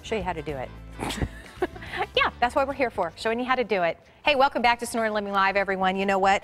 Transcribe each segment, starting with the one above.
show you how to do it. Yeah, that's what we're here for, showing you how to do it. Hey, welcome back to Snort and Living Live, everyone. You know what?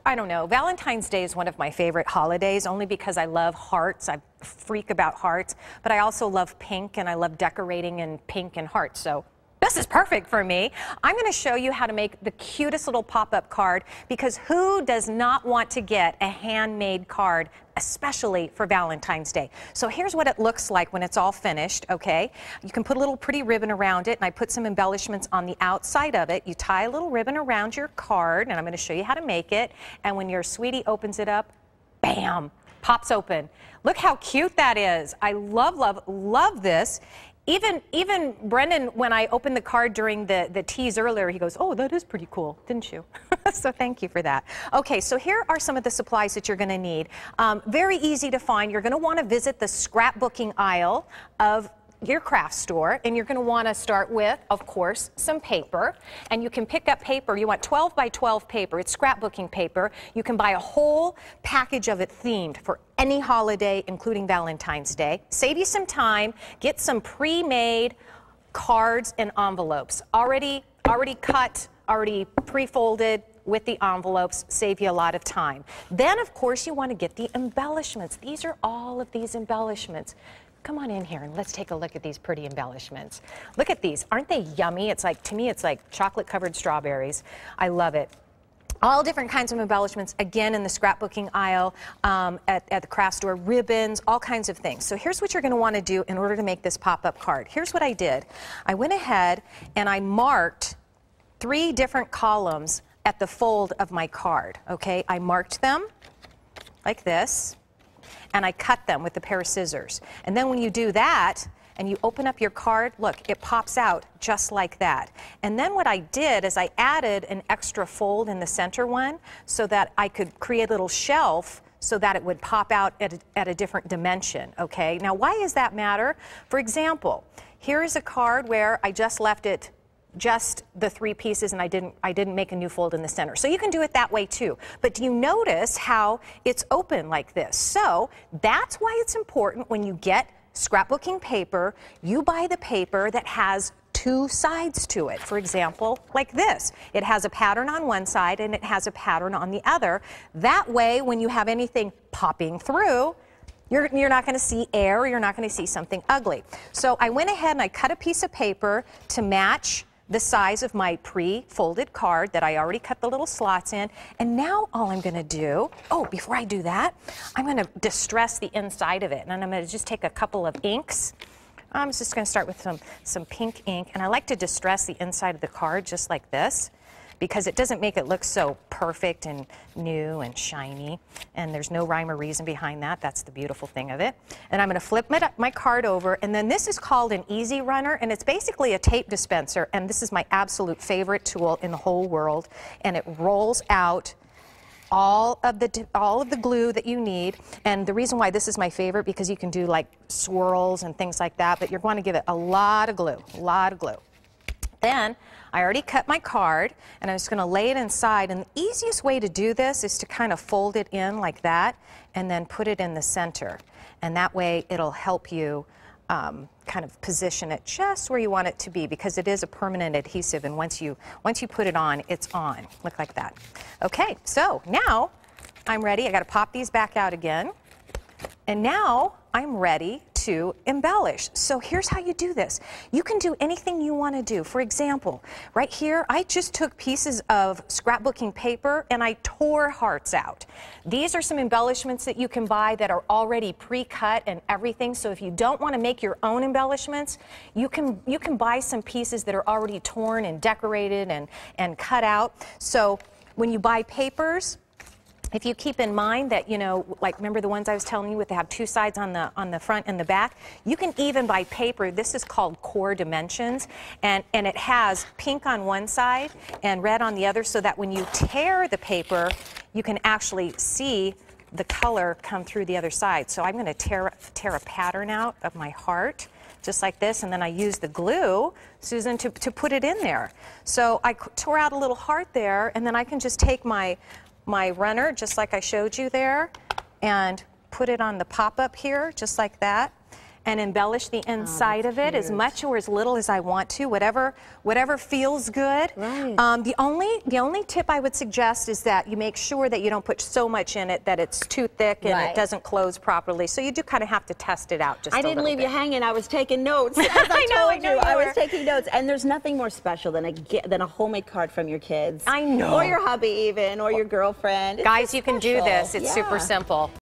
I don't know. Valentine's Day is one of my favorite holidays, only because I love hearts. I freak about hearts, but I also love pink, and I love decorating in pink and hearts. So this is perfect for me. I'm going to show you how to make the cutest little pop-up card, because who does not want to get a handmade card, especially for Valentine's Day? So here's what it looks like when it's all finished, okay? You can put a little pretty ribbon around it, and I put some embellishments on the outside of it. You tie a little ribbon around your card, and I'm going to show you how to make it. And when your sweetie opens it up, bam, pops open. Look how cute that is. I love, love, love this. Even Brendan, when I opened the card during the tease earlier, he goes, "Oh, that is pretty cool, didn't you?" So thank you for that. Okay, so here are some of the supplies that you're going to need. Very easy to find. You're going to want to visit the scrapbooking aisle of your craft store, and you're going to want to start with, of course, some paper. And you can pick up paper. You want 12 by 12 paper. It's scrapbooking paper. You can buy a whole package of it themed for any holiday, including Valentine's Day. Save you some time. Get some pre-made cards and envelopes. Already cut, already pre-folded with the envelopes. Save you a lot of time. Then, of course, you want to get the embellishments. These are all of these embellishments. Come on in here and let's take a look at these pretty embellishments. Look at these. Aren't they yummy? It's like, to me, it's like chocolate-covered strawberries. I love it. All different kinds of embellishments, again, in the scrapbooking aisle at the craft store, ribbons, all kinds of things. So here's what you're going to want to do in order to make this pop-up card. Here's what I did. I went ahead and I marked 3 different columns at the fold of my card, okay? I marked them like this, and I cut them with a pair of scissors. And then when you do that, and you open up your card, look, it pops out just like that. And then what I did is I added an extra fold in the center one so that I could create a little shelf so that it would pop out at a different dimension, okay? Now, why does that matter? For example, here is a card where I just left it just the 3 pieces, and I didn't make a new fold in the center. So you can do it that way too. But do you notice how it's open like this? So that's why it's important when you get scrapbooking paper, you buy the paper that has 2 sides to it. For example, like this. It has a pattern on one side and it has a pattern on the other. That way, when you have anything popping through, you're not going to see air, or you're not going to see something ugly. So I went ahead and I cut a piece of paper to match the size of my pre-folded card that I already cut the little slots in. And now all I'm going to do, oh, before I do that, I'm going to distress the inside of it. And I'm going to just take a couple of inks. I'm just going to start with some pink ink. And I like to distress the inside of the card just like this, because it doesn't make it look so perfect and new and shiny. And there's no rhyme or reason behind that. That's the beautiful thing of it. And I'm going to flip my card over. And then this is called an easy runner. And it's basically a tape dispenser. And this is my absolute favorite tool in the whole world. And it rolls out all of the glue that you need. And the reason why this is my favorite, because you can do like swirls and things like that. But you're going to give it a lot of glue, a lot of glue. Then I already cut my card, and I'm just going to lay it inside. And the easiest way to do this is to kind of fold it in like that and then put it in the center. And that way it'll help you kind of position it just where you want it to be, because it is a permanent adhesive, and once you put it on, it's on. Look like that. Okay, so now I'm ready. I got to pop these back out again. And now I'm ready to embellish. So here's how you do this. You can do anything you want to do. For example, right here, I just took pieces of scrapbooking paper and I tore hearts out. These are some embellishments that you can buy that are already pre-cut and everything. So if you don't want to make your own embellishments, you can buy some pieces that are already torn and decorated and cut out. So when you buy papers, if you keep in mind that, you know, like remember the ones I was telling you with they have 2 sides on the front and the back, you can even buy paper. This is called core dimensions, and it has pink on one side and red on the other, so that when you tear the paper, you can actually see the color come through the other side. So I'm going to tear a pattern out of my heart, just like this, and then I use the glue, Susan, to put it in there. So I tore out a little heart there, and then I can just take my runner, just like I showed you there, and put it on the pop-up here, just like that. and embellish the inside of it as much or as little as I want to, whatever feels good. Right. The only tip I would suggest is that you make sure that you don't put so much in it that it's too thick and it doesn't close properly. So you do kind of have to test it out just a little bit. I didn't leave you hanging. I was taking notes. As I told you, I was taking notes. And there's nothing more special than a homemade card from your kids. I know. Or your hubby even, or your girlfriend. Guys, you can do this. It's super simple.